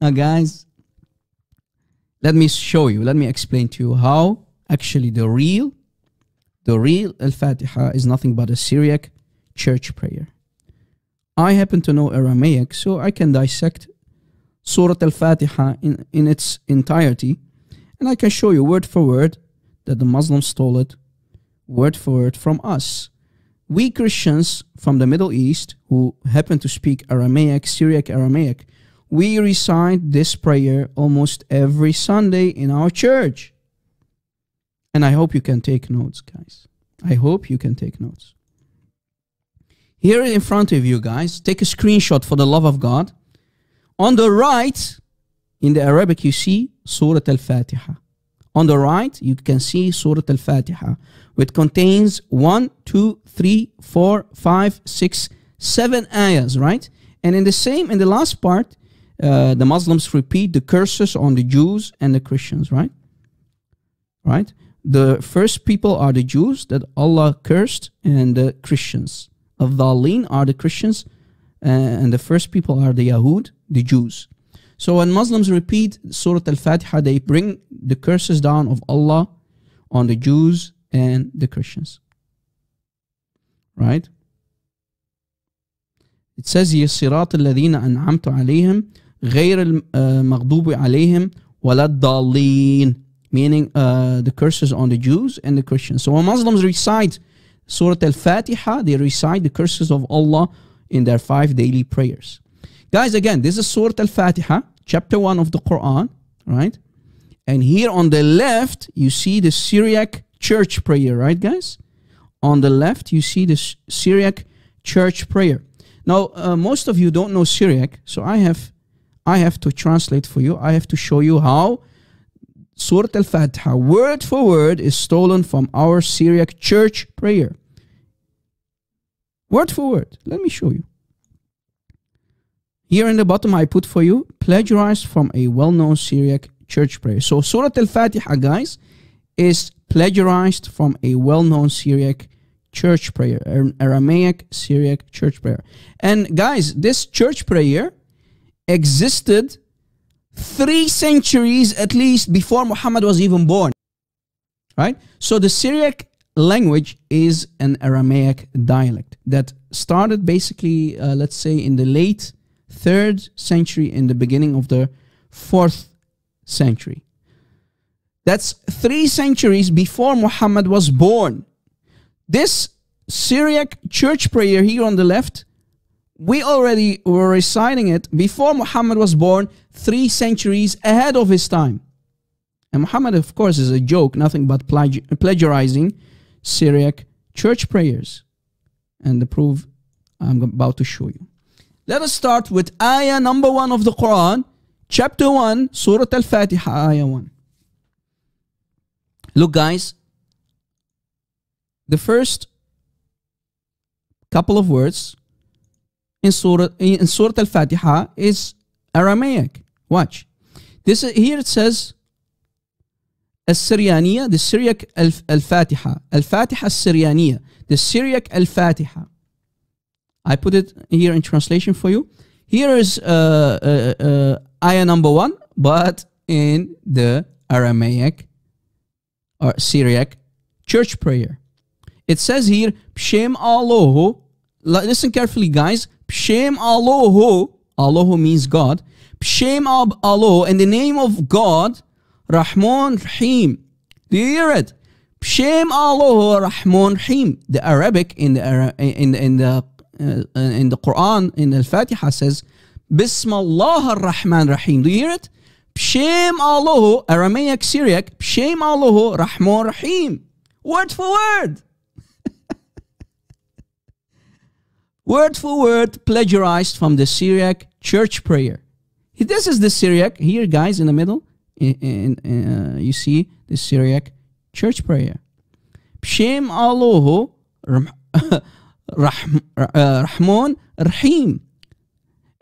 Now, guys, let me show you, let me explain to you how actually the real Al-Fatiha is nothing but a Syriac church prayer. I happen to know Aramaic, so I can dissect Surah Al-Fatiha in its entirety, and I can show you word for word that the Muslims stole it word for word from us. We Christians from the Middle East who happen to speak Aramaic, Syriac Aramaic, we recite this prayer almost every Sunday in our church. And I hope you can take notes, guys. I hope you can take notes. Here in front of you, guys, take a screenshot for the love of God. On the right, in the Arabic, you see Surah Al-Fatiha. On the right, you can see Surah Al-Fatiha, which contains 1, 2, 3, 4, 5, 6, 7 ayahs, right? And in the last part, the Muslims repeat the curses on the Jews and the Christians, right? Right? The first people are the Jews that Allah cursed, and the Christians. Al-Dhalin are the Christians, and the first people are the Yahud, the Jews. So when Muslims repeat Surah Al-Fatiha, they bring the curses down of Allah on the Jews and the Christians. Right? It says here, صراط الذين أنعمت عليهم غير المغضوب عليهم ولا الضالين, meaning the curses on the Jews and the Christians. So when Muslims recite Surah Al-Fatiha, they recite the curses of Allah in their 5 daily prayers. Guys, again, this is Surah Al-Fatiha, chapter 1 of the Quran, right? And here on the left, you see the Syriac church prayer, right, guys? On the left, you see the Syriac church prayer. Now, most of you don't know Syriac, so I have to translate for you. I have to show you how Surah Al-Fatiha, word for word, is stolen from our Syriac church prayer. Word for word. Let me show you. Here in the bottom, I put for you, plagiarized from a well-known Syriac church prayer. So Surah Al-Fatiha, guys, is plagiarized from a well-known Syriac church prayer, an Aramaic Syriac church prayer. And guys, this church prayer existed 3 centuries at least before Muhammad was even born. Right? So the Syriac language is an Aramaic dialect that started basically, let's say, in the late 3rd century, in the beginning of the 4th century. That's 3 centuries before Muhammad was born. This Syriac church prayer here on the left, we already were reciting it before Muhammad was born, 3 centuries ahead of his time. And Muhammad, of course, is a joke, nothing but plagiarizing Syriac church prayers. And the proof I'm about to show you. Let us start with ayah number 1 of the Quran, chapter 1, Surah Al-Fatiha, ayah 1. Look, guys, the first couple of words in Surah Al-Fatiha is Aramaic. Watch. This here it says Al-Syrianiya, the Syriac Al-Fatiha. Al-Fatiha Al-Syrianiya, the Syriac Al-Fatiha. I put it here in translation for you. Here is ayah number 1, but in the Aramaic or Syriac church prayer. It says here, B'Shem Allahu. Listen carefully, guys. B'Shem Allahu. Allahu means God. B'Shem Allahu, in the name of God, Rahman Rahim. Do you hear it? B'Shem Allahu Rahman Rahim. The Arabic in the Quran, in Al-Fatiha says, Bismillah ar-Rahman Rahim. Do you hear it? B'Shem Allahu, Aramaic Syriac, B'Shem Allahu Rahman Rahim. Word for word. Word for word plagiarized from the Syriac church prayer. This is the Syriac. Here, guys, in the middle, you see the Syriac church prayer. B'Shem Allahu Rahman Rahim.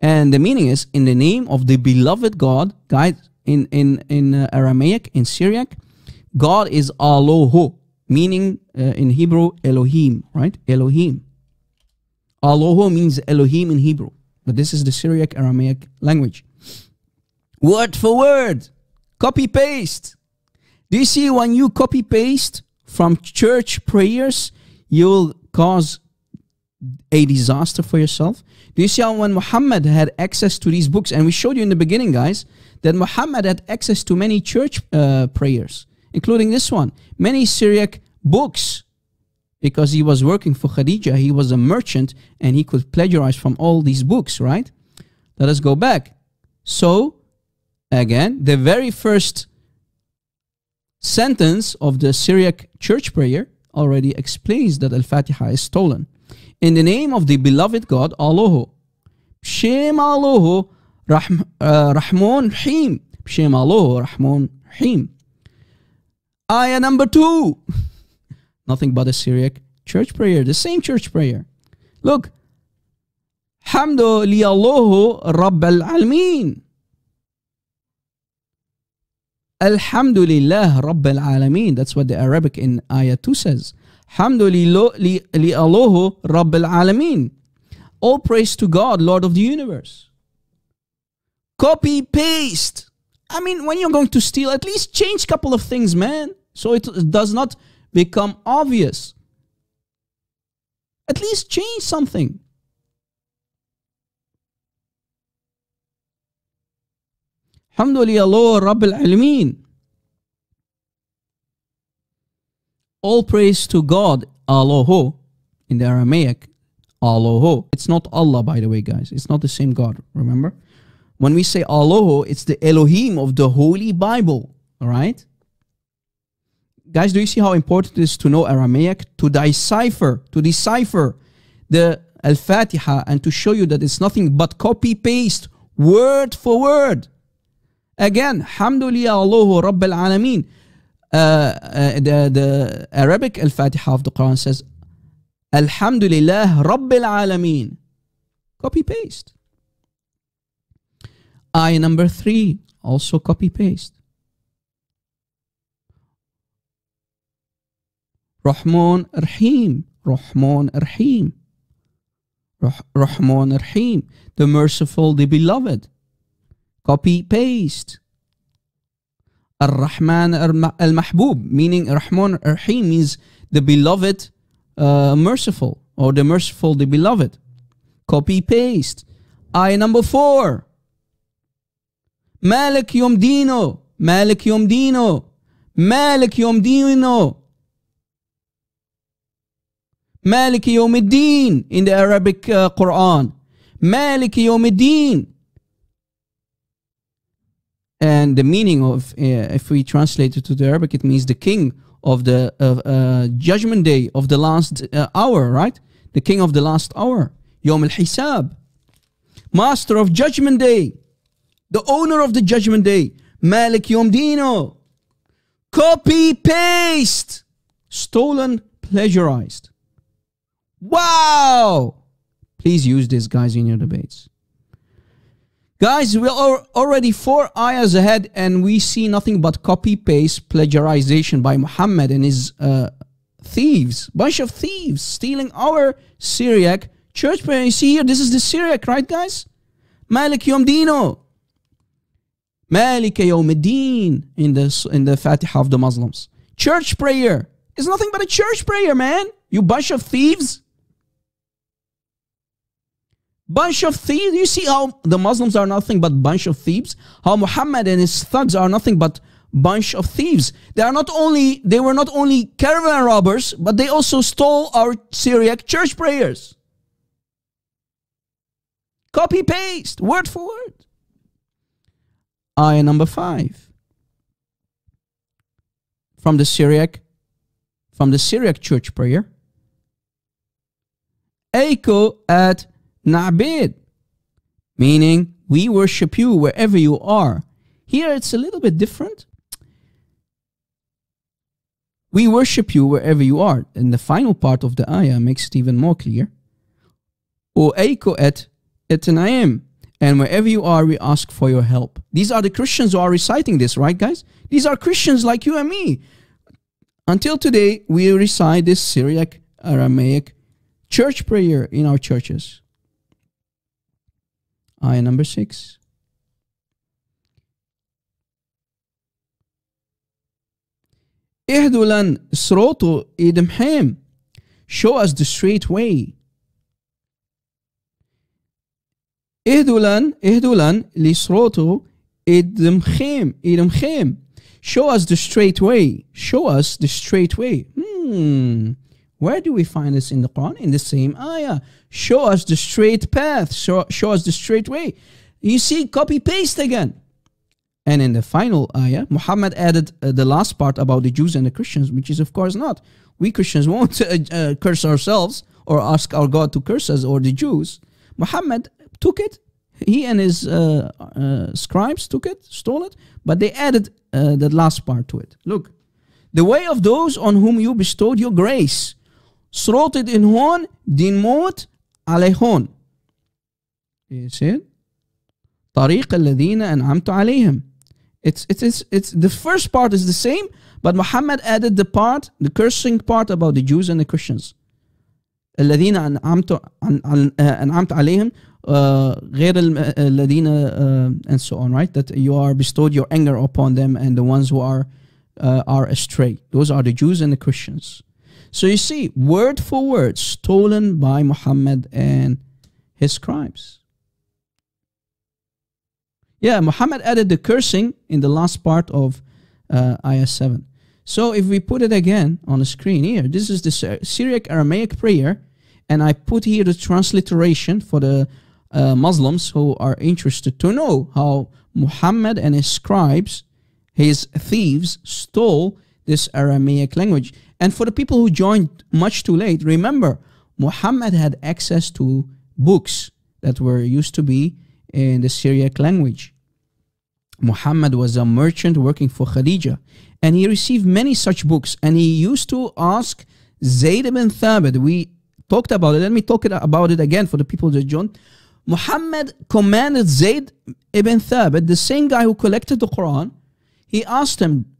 And the meaning is, in the name of the beloved God. Guys, in Aramaic, in Syriac, God is Allahu, meaning in Hebrew, Elohim, right? Elohim. Allahu means Elohim in Hebrew, but this is the Syriac Aramaic language. Word for word. Copy paste. Do you see when you copy paste from church prayers, you'll cause a disaster for yourself? Do you see how when Muhammad had access to these books, and we showed you in the beginning, guys, that Muhammad had access to many church prayers, including this one, many Syriac books, because he was working for Khadija, he was a merchant, and he could plagiarize from all these books, right? Let us go back. So, again, the very first sentence of the Syriac church prayer already explains that Al-Fatiha is stolen. In the name of the beloved God, Allah. B'Shem Allah, Rahman Rahim. B'Shem Allah, Rahman Rahim. Ayah number 2. Nothing but a Syriac church prayer. The same church prayer. Look. Hamdu li Allahu Rabb al-Alamin. Alhamdulillah Rabb al-Alamin. That's what the Arabic in Ayah 2 says. Hamdu li Allahu Rabb al-Alamin. All praise to God, Lord of the universe. Copy, paste. I mean, when you're going to steal, at least change a couple of things, man. So it does not become obvious. At least change something. Alhamdulillah Rabbil Alamin. All praise to God, Allah, in the Aramaic, Allah. It's not Allah, by the way, guys. It's not the same God, remember? When we say Allah, it's the Elohim of the Holy Bible, all right? Guys, do you see how important it is to know Aramaic? To decipher the Al-Fatiha, and to show you that it's nothing but copy-paste, word for word. Again, Hamdulillah Allahu Rabbil Alameen. The Arabic Al-Fatiha of the Quran says, Alhamdulillah Rabbil Alameen. Copy-paste. Ayah number 3, also copy-paste. Rahman Rahim. Rahman Rahim. Rahman Rahim. The merciful, the beloved. Copy-paste. Ar-Rahman al-Mahbub, meaning Rahman Rahim means the beloved merciful, or the merciful, the beloved. Copy-paste. Ayah number 4. Malik Yom Dino. Malik Yom Dino. Malik Yom Dino. Malik Yom Din in the Arabic Quran. Malik Yom Din. And the meaning of, if we translate it to the Arabic, it means the king of the judgment day of the last hour, right? The king of the last hour. Yom al-Hisab. Master of judgment day. The owner of the judgment day. Malik Yom Dino. Copy, paste. Stolen, plagiarized. Wow! Please use this, guys, in your debates. Guys, we are already 4 ayahs ahead, and we see nothing but copy-paste plagiarization by Muhammad and his thieves. Bunch of thieves stealing our Syriac church prayer. You see here, this is the Syriac, right, guys? Malik Yom Dino. Malik Yom Din in the Fatiha of the Muslims. Church prayer is nothing but a church prayer, man. You bunch of thieves. Bunch of thieves. You see how the Muslims are nothing but bunch of thieves? How Muhammad and his thugs are nothing but bunch of thieves. They were not only caravan robbers, but they also stole our Syriac church prayers. Copy paste, word for word. Ayah number 5. From the Syriac church prayer. Echo at Na'bid, meaning we worship you wherever you are. Here it's a little bit different. We worship you wherever you are. And the final part of the ayah makes it even more clear. O Eiko et Naim, and wherever you are, we ask for your help. These are the Christians who are reciting this, right, guys? These are Christians like you and me. Until today, we recite this Syriac, Aramaic church prayer in our churches. Ayah number 6. Ihdulan sroto idmhem. Show us the straight way. Ihdulan lisroto idmhem. Show us the straight way. Show us the straight way. Where do we find this in the Quran? In the same ayah. Show us the straight path. Show us the straight way. You see, copy paste again. And in the final ayah, Muhammad added the last part about the Jews and the Christians, which is of course not. We Christians won't curse ourselves or ask our God to curse us, or the Jews. Muhammad took it. He and his scribes took it, stole it, but they added the last part to it. Look, the way of those on whom you bestowed your grace. Sroted in hon, din mot alayhon. You see it? طريق الذين أنعمت عليهم. It's the first part is the same, but Muhammad added the cursing part about the Jews and the Christians. الذين أنعمت عليهم غير الذين and so on, right? That you are bestowed your anger upon them, and the ones who are astray. Those are the Jews and the Christians. So you see, word for word, stolen by Muhammad and his scribes. Yeah, Muhammad added the cursing in the last part of ayah 7. So if we put it again on the screen here, this is the Syriac Aramaic prayer, and I put here the transliteration for the Muslims who are interested to know how Muhammad and his scribes, his thieves, stole this Aramaic language. And for the people who joined much too late, remember, Muhammad had access to books that were used to be in the Syriac language. Muhammad was a merchant working for Khadija, and he received many such books, and he used to ask Zayd ibn Thabit. We talked about it. Let me talk about it again for the people that joined. Muhammad commanded Zayd ibn Thabit, the same guy who collected the Quran.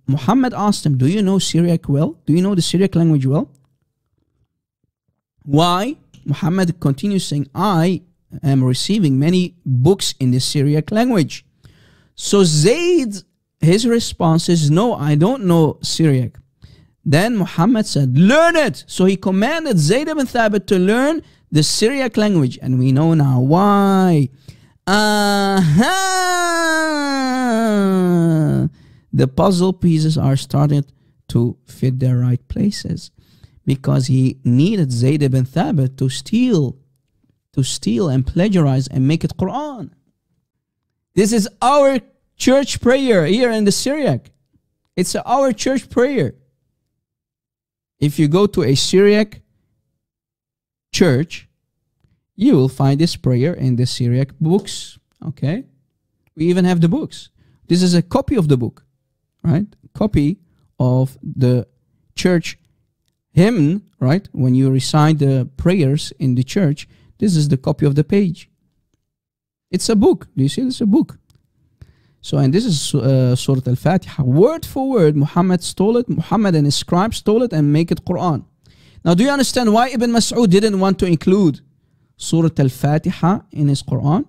Muhammad asked him, do you know Syriac well? Do you know the Syriac language well? Why? Muhammad continues saying, I am receiving many books in the Syriac language. So Zayd, his response is, no, I don't know Syriac. Then Muhammad said, learn it. So he commanded Zayd ibn Thabit to learn the Syriac language. And we know now why. The puzzle pieces are starting to fit their right places, because he needed Zayd ibn Thabit to steal and plagiarize and make it Quran. This is our church prayer here in the Syriac. It's our church prayer. If you go to a Syriac church, you will find this prayer in the Syriac books. Okay? We even have the books. This is a copy of the book, right? Copy of the church hymn, right? When you recite the prayers in the church, this is the copy of the page. It's a book. Do you see? It's a book. So, and this is Surah Al-Fatiha. Word for word, Muhammad stole it. Muhammad and his scribes stole it and make it Quran. Now, do you understand why Ibn Mas'ud didn't want to include Surah Al-Fatiha in his Quran?